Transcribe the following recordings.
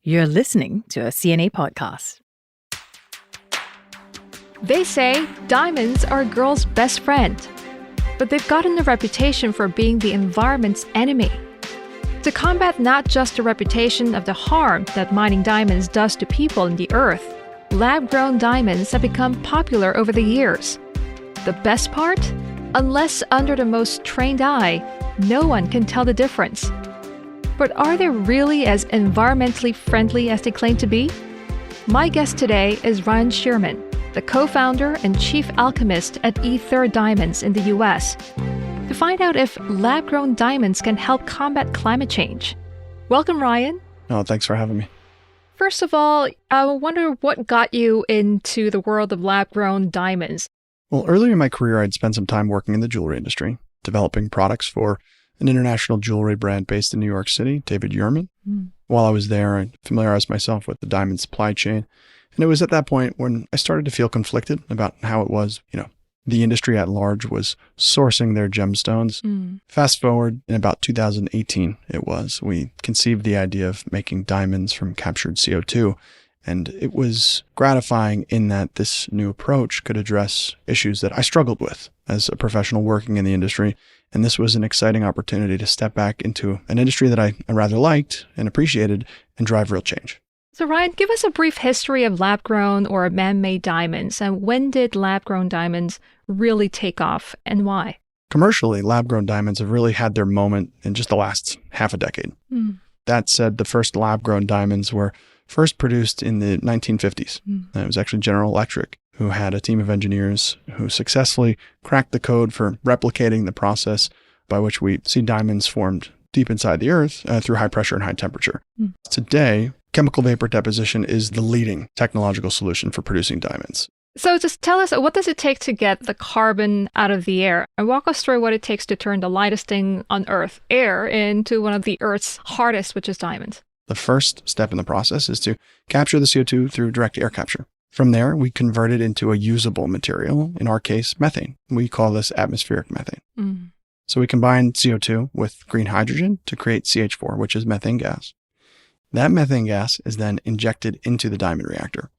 You're listening to a CNA podcast. They say diamonds are a girl's best friend, but they've gotten a reputation for being the environment's enemy. To combat not just the reputation of the harm that mining diamonds does to people and the earth, lab-grown diamonds have become popular over the years. The best part? Unless under the most trained eye, no one can tell the difference. But are they really as environmentally friendly as they claim to be? My guest today is Ryan Shearman, the co-founder and chief alchemist at Aether Diamonds in the US, to find out if lab-grown diamonds can help combat climate change. Welcome, Ryan. Oh, thanks for having me. First of all, I wonder what got you into the world of lab-grown diamonds. Well, earlier in my career, I'd spent some time working in the jewelry industry, developing products for an international jewelry brand based in New York City, Aether Diamonds. While I was there, I familiarized myself with the diamond supply chain. And it was at that point when I started to feel conflicted about how it was, the industry at large was sourcing their gemstones. Fast forward in about 2018, we conceived the idea of making diamonds from captured CO2. And it was gratifying in that this new approach could address issues that I struggled with as a professional working in the industry. And this was an exciting opportunity to step back into an industry that I rather liked and appreciated and drive real change. So Ryan, give us a brief history of lab-grown or man-made diamonds, and when did lab-grown diamonds really take off and why? Commercially, lab-grown diamonds have really had their moment in just the last half a decade. That said, the first lab-grown diamonds were first produced in the 1950s. It was actually General Electric who had a team of engineers who successfully cracked the code for replicating the process by which we see diamonds formed deep inside the earth through high pressure and high temperature. Today, chemical vapor deposition is the leading technological solution for producing diamonds. So just tell us, what does it take to get the carbon out of the air? And walk us through what it takes to turn the lightest thing on Earth, air, into one of the Earth's hardest, which is diamonds. The first step in the process is to capture the CO2 through direct air capture. From there, we convert it into a usable material, in our case, methane. We call this atmospheric methane. So we combine CO2 with green hydrogen to create CH4, which is methane gas. That methane gas is then injected into the diamond reactor.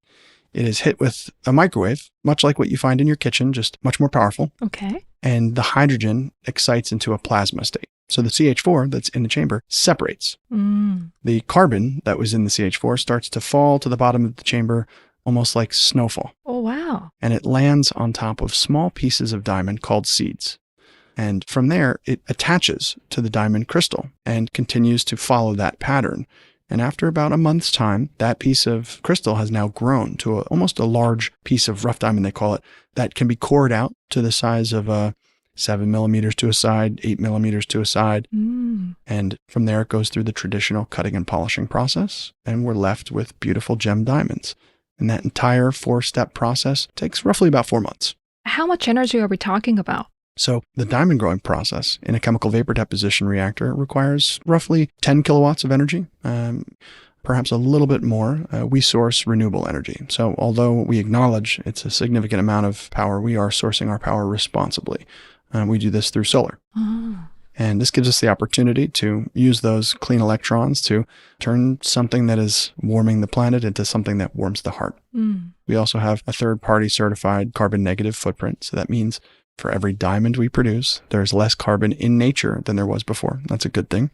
It is hit with a microwave, much like what you find in your kitchen, just much more powerful. Okay. And the hydrogen excites into a plasma state. So the CH4 that's in the chamber separates. The carbon that was in the CH4 starts to fall to the bottom of the chamber, almost like snowfall. Oh, wow. And it lands on top of small pieces of diamond called seeds. And from there, it attaches to the diamond crystal and continues to follow that pattern. And after about a month's time, that piece of crystal has now grown to almost a large piece of rough diamond, they call it, that can be cored out to the size of 7 millimeters to a side, 8 millimeters to a side. And from there, it goes through the traditional cutting and polishing process, and we're left with beautiful gem diamonds. And that entire 4-step process takes roughly about 4 months. How much energy are we talking about? So the diamond growing process in a chemical vapor deposition reactor requires roughly 10 kilowatts of energy, perhaps a little bit more. We source renewable energy. So although we acknowledge it's a significant amount of power, we are sourcing our power responsibly. We do this through solar. And this gives us the opportunity to use those clean electrons to turn something that is warming the planet into something that warms the heart. We also have a third-party certified carbon negative footprint. So that means for every diamond we produce, there's less carbon in nature than there was before. That's a good thing.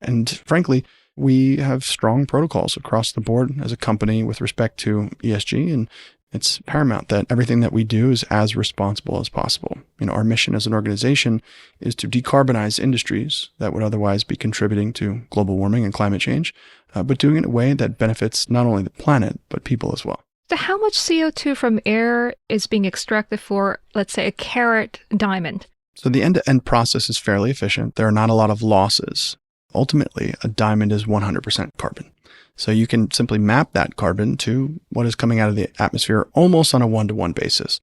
And frankly, we have strong protocols across the board as a company with respect to ESG, and it's paramount that everything that we do is as responsible as possible. Our mission as an organization is to decarbonize industries that would otherwise be contributing to global warming and climate change, but doing it in a way that benefits not only the planet, but people as well. So how much CO2 from air is being extracted for, let's say, a carat diamond? So the end-to-end process is fairly efficient. There are not a lot of losses. Ultimately, a diamond is 100% carbon. So you can simply map that carbon to what is coming out of the atmosphere almost on a one-to-one basis.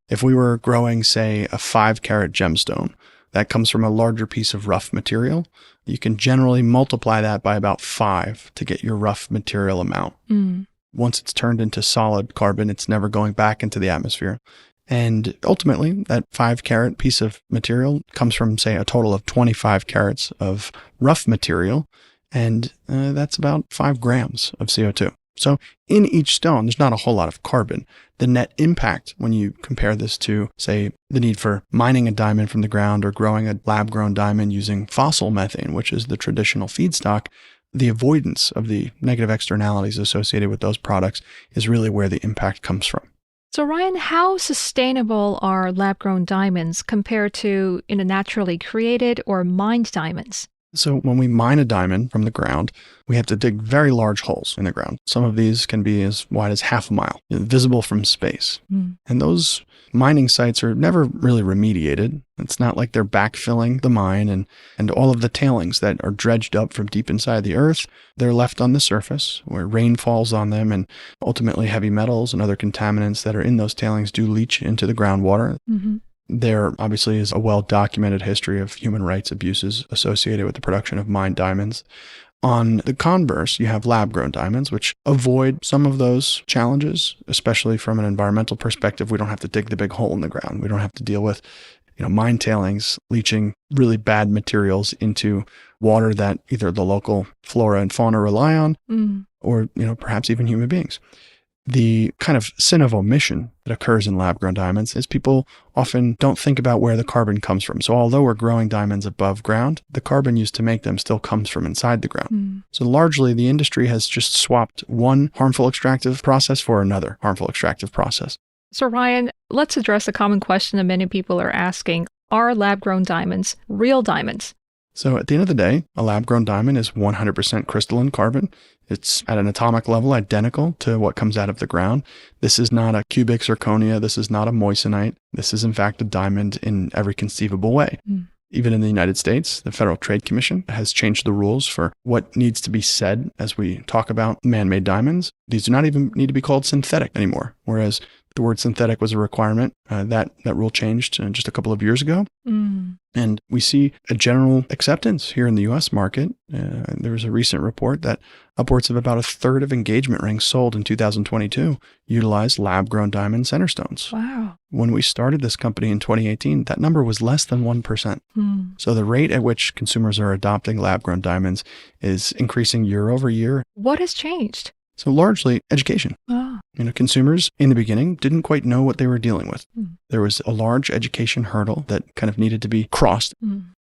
If we were growing, say, a 5-carat gemstone, that comes from a larger piece of rough material. You can generally multiply that by about 5 to get your rough material amount. Once it's turned into solid carbon, it's never going back into the atmosphere. And ultimately, that 5-carat piece of material comes from, say, a total of 25 carats of rough material. And that's about 5 grams of CO2. So in each stone, there's not a whole lot of carbon. The net impact, when you compare this to, say, the need for mining a diamond from the ground or growing a lab-grown diamond using fossil methane, which is the traditional feedstock, the avoidance of the negative externalities associated with those products is really where the impact comes from. So Ryan, how sustainable are lab-grown diamonds compared to naturally created or mined diamonds? So when we mine a diamond from the ground, we have to dig very large holes in the ground. Some of these can be as wide as half a mile, visible from space. And those mining sites are never really remediated. It's not like they're backfilling the mine and all of the tailings that are dredged up from deep inside the earth, they're left on the surface where rain falls on them, and ultimately heavy metals and other contaminants that are in those tailings do leach into the groundwater. There obviously is a well-documented history of human rights abuses associated with the production of mined diamonds. On the converse, you have lab-grown diamonds, which avoid some of those challenges, especially from an environmental perspective. We don't have to dig the big hole in the ground. We don't have to deal with, mine tailings leaching really bad materials into water that either the local flora and fauna rely on, or, perhaps even human beings. The kind of sin of omission that occurs in lab-grown diamonds is people often don't think about where the carbon comes from. So although we're growing diamonds above ground, the carbon used to make them still comes from inside the ground. So largely, the industry has just swapped one harmful extractive process for another harmful extractive process. So Ryan, let's address a common question that many people are asking. Are lab-grown diamonds real diamonds? So at the end of the day, a lab-grown diamond is 100% crystalline carbon. It's at an atomic level identical to what comes out of the ground. This is not a cubic zirconia. This is not a moissanite. This is, in fact, a diamond in every conceivable way. Even in the United States, the Federal Trade Commission has changed the rules for what needs to be said as we talk about man-made diamonds. These do not even need to be called synthetic anymore, whereas the word synthetic was a requirement. That rule changed just a couple of years ago. And we see a general acceptance here in the U.S. market. There was a recent report that upwards of about a third of engagement rings sold in 2022 utilized lab-grown diamond center stones. Wow. When we started this company in 2018, that number was less than 1%. So the rate at which consumers are adopting lab-grown diamonds is increasing year over year. What has changed? So largely education. Consumers in the beginning didn't quite know what they were dealing with. There was a large education hurdle that kind of needed to be crossed.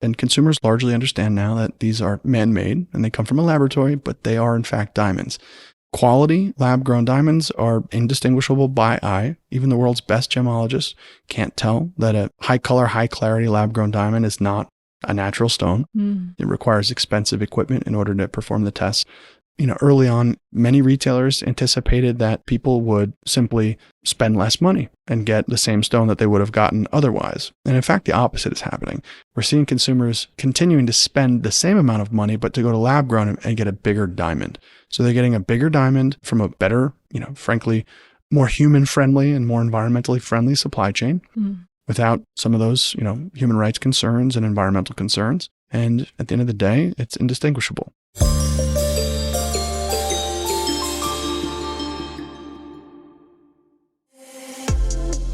And consumers largely understand now that these are man-made and they come from a laboratory, but they are in fact diamonds. Quality lab-grown diamonds are indistinguishable by eye. Even the world's best gemologists can't tell that a high-color, high-clarity lab-grown diamond is not a natural stone. It requires expensive equipment in order to perform the tests. Early on, many retailers anticipated that people would simply spend less money and get the same stone that they would have gotten otherwise. And in fact, the opposite is happening. We're seeing consumers continuing to spend the same amount of money, but to go to lab grown and get a bigger diamond. So they're getting a bigger diamond from a better, frankly, more human friendly and more environmentally friendly supply chain without some of those, human rights concerns and environmental concerns. And at the end of the day, it's indistinguishable.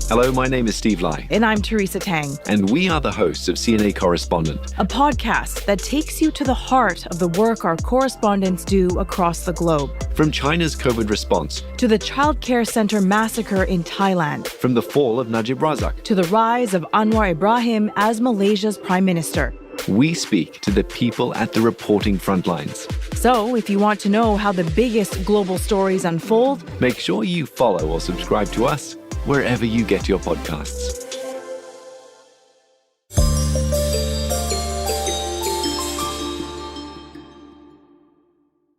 Hello, my name is Steve Lai. And I'm Teresa Tang. And we are the hosts of CNA Correspondent, a podcast that takes you to the heart of the work our correspondents do across the globe. From China's COVID response, to the Child Care Center massacre in Thailand, from the fall of Najib Razak, to the rise of Anwar Ibrahim as Malaysia's Prime Minister. We speak to the people at the reporting front lines. So, if you want to know how the biggest global stories unfold, make sure you follow or subscribe to us wherever you get your podcasts.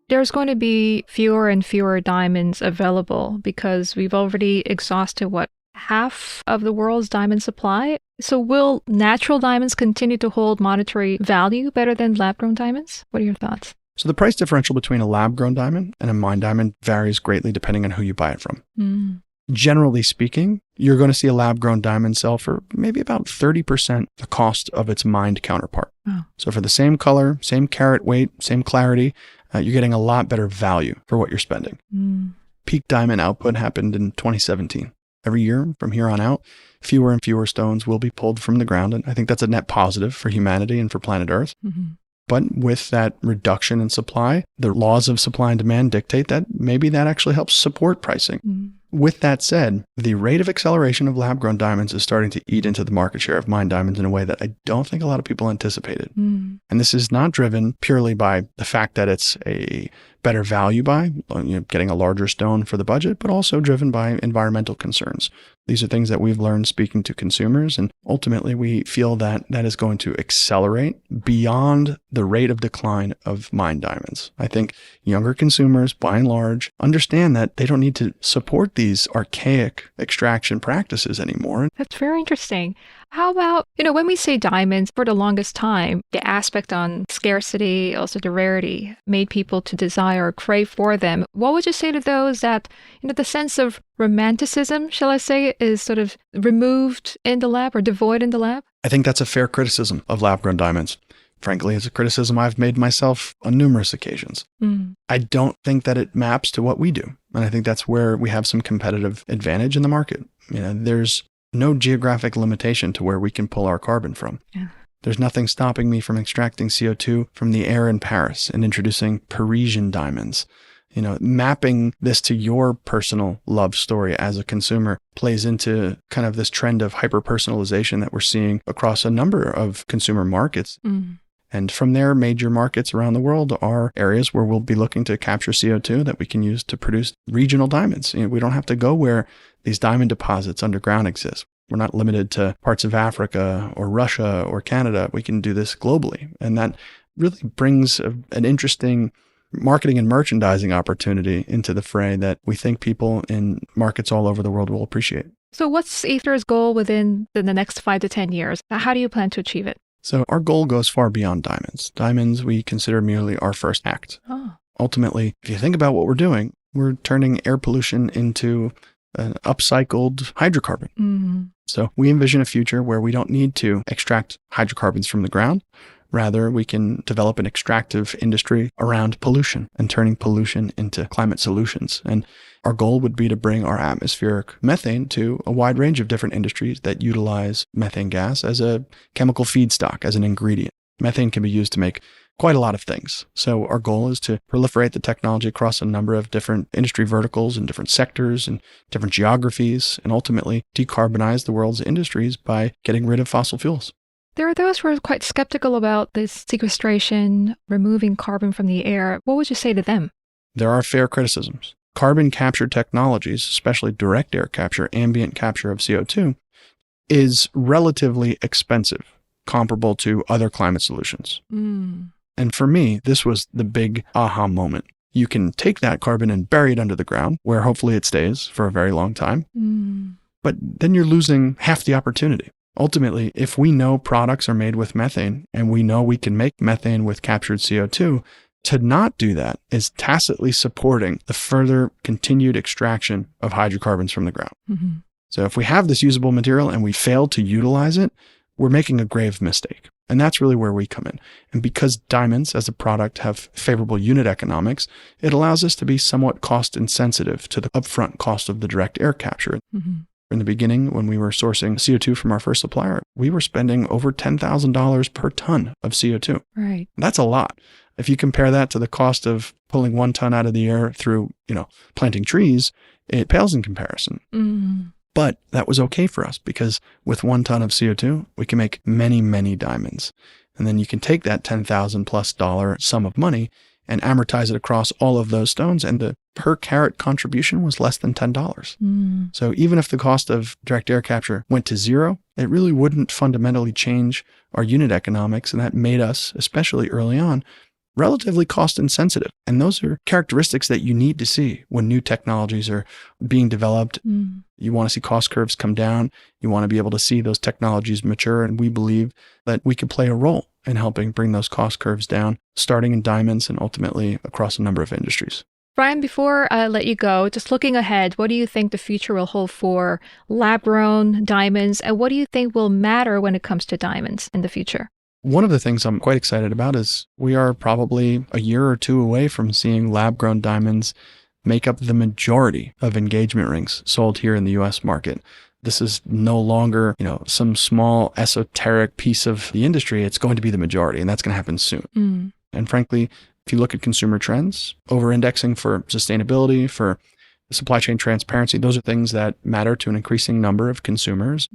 There's going to be fewer and fewer diamonds available because we've already exhausted, half of the world's diamond supply? So will natural diamonds continue to hold monetary value better than lab-grown diamonds? What are your thoughts? So the price differential between a lab-grown diamond and a mined diamond varies greatly depending on who you buy it from. Generally speaking, you're going to see a lab-grown diamond sell for maybe about 30% the cost of its mined counterpart. So for the same color, same carat weight, same clarity, you're getting a lot better value for what you're spending. Peak diamond output happened in 2017. Every year from here on out, fewer and fewer stones will be pulled from the ground. And I think that's a net positive for humanity and for planet Earth. But with that reduction in supply, the laws of supply and demand dictate that maybe that actually helps support pricing. With that said, the rate of acceleration of lab-grown diamonds is starting to eat into the market share of mined diamonds in a way that I don't think a lot of people anticipated. And this is not driven purely by the fact that it's a better value buy, getting a larger stone for the budget, but also driven by environmental concerns. These are things that we've learned speaking to consumers, and ultimately we feel that that is going to accelerate beyond the rate of decline of mined diamonds. I think younger consumers, by and large, understand that they don't need to support these archaic extraction practices anymore. That's very interesting. How about, when we say diamonds, for the longest time, the aspect on scarcity, also the rarity, made people to desire or crave for them. What would you say to those that, the sense of romanticism, shall I say, is sort of removed in the lab or devoid in the lab? I think that's a fair criticism of lab-grown diamonds. Frankly, it's a criticism I've made myself on numerous occasions. I don't think that it maps to what we do. And I think that's where we have some competitive advantage in the market. There's no geographic limitation to where we can pull our carbon from. There's nothing stopping me from extracting CO2 from the air in Paris and introducing Parisian diamonds. Mapping this to your personal love story as a consumer plays into kind of this trend of hyper-personalization that we're seeing across a number of consumer markets. And from there, major markets around the world are areas where we'll be looking to capture CO2 that we can use to produce regional diamonds. We don't have to go where these diamond deposits underground exist. We're not limited to parts of Africa or Russia or Canada. We can do this globally. And that really brings an interesting marketing and merchandising opportunity into the fray that we think people in markets all over the world will appreciate. So what's Aether's goal within the next 5 to 10 years? How do you plan to achieve it? So our goal goes far beyond diamonds. Diamonds we consider merely our first act. Ultimately, if you think about what we're doing, we're turning air pollution into an upcycled hydrocarbon. So we envision a future where we don't need to extract hydrocarbons from the ground. Rather, we can develop an extractive industry around pollution and turning pollution into climate solutions. And our goal would be to bring our atmospheric methane to a wide range of different industries that utilize methane gas as a chemical feedstock, as an ingredient. Methane can be used to make quite a lot of things. So our goal is to proliferate the technology across a number of different industry verticals and different sectors and different geographies, and ultimately decarbonize the world's industries by getting rid of fossil fuels. There are those who are quite skeptical about this sequestration, removing carbon from the air. What would you say to them? There are fair criticisms. Carbon capture technologies, especially direct air capture, ambient capture of CO2, is relatively expensive, comparable to other climate solutions. And for me, this was the big aha moment. You can take that carbon and bury it under the ground, where hopefully it stays for a very long time. But then you're losing half the opportunity. Ultimately, if we know products are made with methane and we know we can make methane with captured CO2, to not do that is tacitly supporting the further continued extraction of hydrocarbons from the ground. So if we have this usable material and we fail to utilize it, we're making a grave mistake. And that's really where we come in. And because diamonds as a product have favorable unit economics, it allows us to be somewhat cost insensitive to the upfront cost of the direct air capture. In the beginning, when we were sourcing CO2 from our first supplier, we were spending over $10,000 per ton of CO2. Right. That's a lot. If you compare that to the cost of pulling 1 ton out of the air through, planting trees, it pales in comparison. But that was okay for us because with 1 ton of CO2, we can make many, many diamonds. And then you can take that $10,000+ sum of money and amortize it across all of those stones. And the per carat contribution was less than $10. So even if the cost of direct air capture went to zero, it really wouldn't fundamentally change our unit economics. And that made us, especially early on, relatively cost insensitive. And those are characteristics that you need to see when new technologies are being developed. You want to see cost curves come down. You want to be able to see those technologies mature. And we believe that we could play a role in helping bring those cost curves down, starting in diamonds and ultimately across a number of industries. Ryan, before I let you go, just looking ahead, what do you think the future will hold for lab-grown diamonds? And what do you think will matter when it comes to diamonds in the future? One of the things I'm quite excited about is we are probably a year or two away from seeing lab-grown diamonds make up the majority of engagement rings sold here in the U.S. market. This is no longer, some small esoteric piece of the industry. It's going to be the majority, and that's going to happen soon. And frankly, if you look at consumer trends, over-indexing for sustainability, for supply chain transparency, those are things that matter to an increasing number of consumers.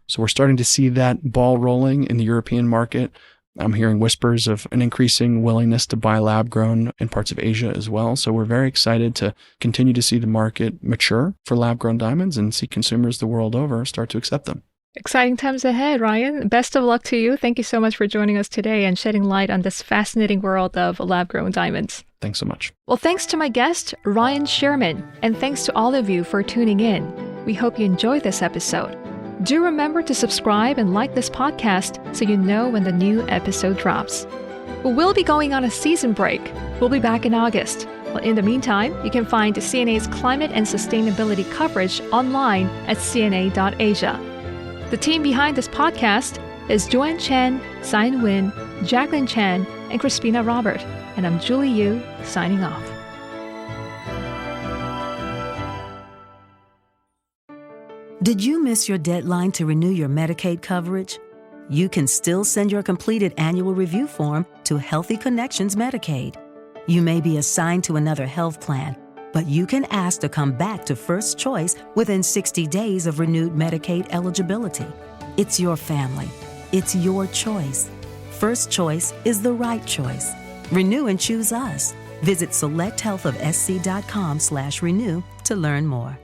So we're starting to see that ball rolling in the European market. I'm hearing whispers of an increasing willingness to buy lab-grown in parts of Asia as well. So we're very excited to continue to see the market mature for lab-grown diamonds and see consumers the world over start to accept them. Exciting times ahead, Ryan. Best of luck to you. Thank you so much for joining us today and shedding light on this fascinating world of lab-grown diamonds. Thanks so much. Well, thanks to my guest, Ryan Shearman, and thanks to all of you for tuning in. We hope you enjoyed this episode. Do remember to subscribe and like this podcast so you know when the new episode drops. We'll be going on a season break. We'll be back in August. Well, in the meantime, you can find CNA's climate and sustainability coverage online at cna.asia. The team behind this podcast is Joanne Chen, Sian Win, Jacqueline Chan, and Crispina Robert. And I'm Julie Yu, signing off. Did you miss your deadline to renew your Medicaid coverage? You can still send your completed annual review form to Healthy Connections Medicaid. You may be assigned to another health plan, but you can ask to come back to First Choice within 60 days of renewed Medicaid eligibility. It's your family. It's your choice. First Choice is the right choice. Renew and choose us. Visit selecthealthofsc.com/renew to learn more.